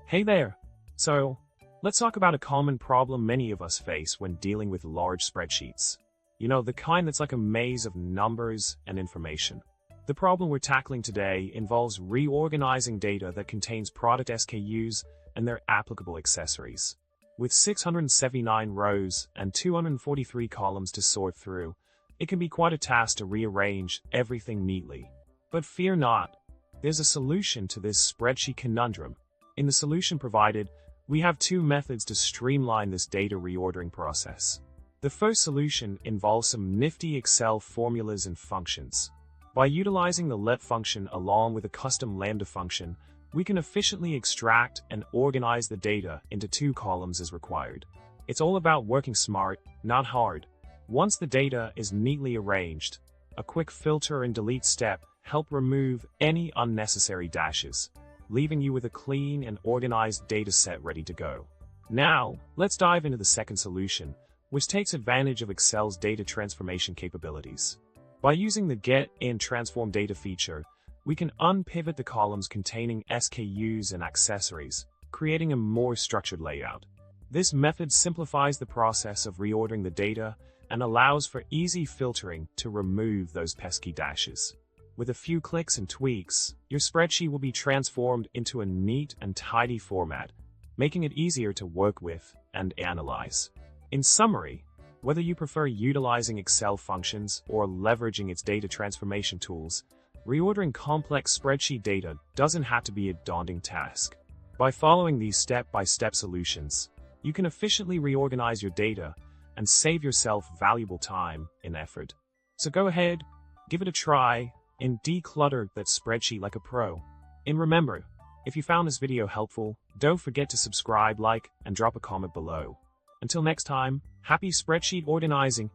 Hey there! So, let's talk about a common problem many of us face when dealing with large spreadsheets. You know, the kind that's like a maze of numbers and information. The problem we're tackling today involves reorganizing data that contains product SKUs and their applicable accessories. With 679 rows and 243 columns to sort through, it can be quite a task to rearrange everything neatly. But fear not, there's a solution to this spreadsheet conundrum. In the solution provided, we have two methods to streamline this data reordering process. The first solution involves some nifty Excel formulas and functions. By utilizing the let function along with a custom lambda function, we can efficiently extract and organize the data into two columns as required. It's all about working smart, not hard. Once the data is neatly arranged, a quick filter and delete step help remove any unnecessary dashes, leaving you with a clean and organized data set ready to go. Now, let's dive into the second solution, which takes advantage of Excel's data transformation capabilities. By using the Get and Transform Data feature, we can unpivot the columns containing SKUs and accessories, creating a more structured layout. This method simplifies the process of reordering the data and allows for easy filtering to remove those pesky dashes. With a few clicks and tweaks, your spreadsheet will be transformed into a neat and tidy format, making it easier to work with and analyze. In summary, whether you prefer utilizing Excel functions or leveraging its data transformation tools, reordering complex spreadsheet data doesn't have to be a daunting task. By following these step-by-step solutions, you can efficiently reorganize your data and save yourself valuable time and effort. So go ahead, give it a try, and declutter that spreadsheet like a pro. And remember, if you found this video helpful, don't forget to subscribe, like, and drop a comment below. Until next time, happy spreadsheet organizing!